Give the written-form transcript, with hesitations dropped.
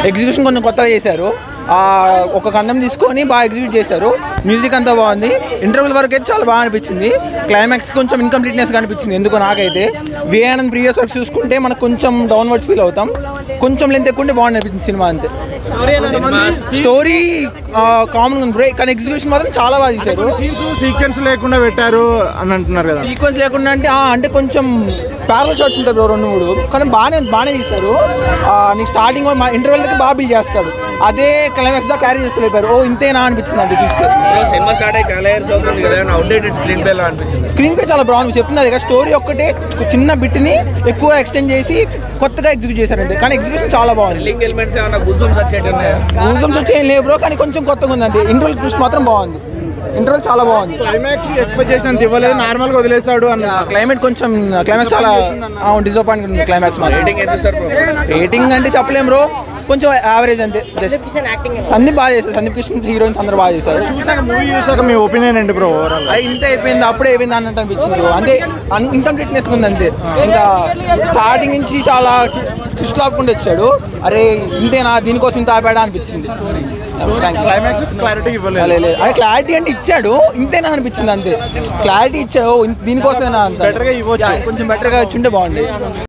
Execution కొంచెం కొత్తగా చేశారు. ఒక ఖండం తీసుకొని బాగా ఎగ్జిక్యూట్ చేశారు. మ్యూజిక్ అంతా బాగుంది. ఇంటర్వెల్ వరకు అయితే చాలా బాగా అనిపించింది. క్లైమాక్స్ కొంచెం ఇన్కంప్లీట్నెస్గా అనిపించింది ఎందుకో నాకైతే. విఆనంద్ ప్రీవియస్ వర్క్ చూసుకుంటే మనకు కొంచెం డౌన్వర్డ్స్ ఫీల్ అవుతాం. కొంచెం లెంత్ ఎక్కువ ఉంటే బాగుంది అనిపించింది సినిమా అంతే. స్టోరీ కామన్ ఉంది కానీ ఎగ్జిక్యూషన్ మాత్రం చాలా బాగా తీశారు. సీక్వెన్స్ లేకుండా పెట్టారు అని అంటున్నారు కదా. సీక్వెన్స్ లేకుండా అంటే కొంచెం ప్యారల్ షాట్స్ ఉంటాయి బ్రో 2-3 కానీ బాగానే తీశారు. నీకు స్టార్టింగ్ ఇంటర్వెల్ దగ్గర బాగా బిల్డ్ చేస్తాడు. అదే క్లైమాక్స్ దా క్యారీ చేసుకోలేపారు. ఇంతేనా అనిపించింది అంటే చూస్తే. సినిమా స్టార్ట్ అయ్యి చాలా ఇయర్స్ అవుతుంది కదా, అవుట్డేటెడ్ స్క్రీన్ ప్లే లా అనిపించింది. స్క్రీన్ ప్లే చాలా బాగుంది చెప్తున్నది కదా. స్టోరీ ఒక్కటే చిన్న బిట్ని ఎక్కువ ఎక్స్టెండ్ చేసి కొత్తగా ఎగ్జిక్యూట్ చేశారు అంతే. కానీ ఎగ్జిక్యూషన్ చాలా బాగుంది. ఎలిమెంట్స్ ఏమన్నా గూజమ్స్ వచ్చేయం లేవు బ్రో కానీ కొంచెం కొత్తగా ఉందండి. ఇంటర్వెల్ ట్విస్ట్ మాత్రం బాగుంది. ఇంటర్వెల్ చాలా బాగుంది. క్లైమాక్స్ ఎక్స్పెక్ట్ చేసినంత ఇవ్వలేదు, నార్మల్ గా వదిలేసాడు అన్న. క్లైమాక్స్ చాలా డిసప్పాయింట్ ఉంది. క్లైమాక్స్ రేటింగ్ అంటే చెప్పలేం బ్రో, కొంచెం యావరేజ్ అంతే. సందీప్ బాగా చేశారు. సందీప్ కిషన్ హీరోయిన్స్ అందరూ బాగా చేశారు. మూవీ చూసాక మీ ఒపీనియన్ ఏంటి బ్రో? ఓవరాల్ ఇంత అయిపోయింది, అప్పుడే అయిపోయింది అన్నట్టు అనిపించింది బ్రో. అంటే ఇన్కంప్లీట్నెస్ ఉంది అంతే. ఇంకా స్టార్టింగ్ నుంచి చాలా ట్విస్ట్ లాక్కుండా వచ్చాడు. అరే ఇంతేనా, దీనికోసం ఇంత ఆపాడా అనిపించింది. క్లైమాక్స్ క్లారిటీ ఇవ్వలేదు. అదే క్లారిటీ అంటే ఇచ్చాడు, ఇంతేనా అనిపించింది అంతే. క్లారిటీ ఇచ్చాడు, దీనికోసమేనా అంత బెటర్గా ఇవ్వచ్చు. కొంచెం బెటర్గా ఇచ్చుంటే బాగుంది.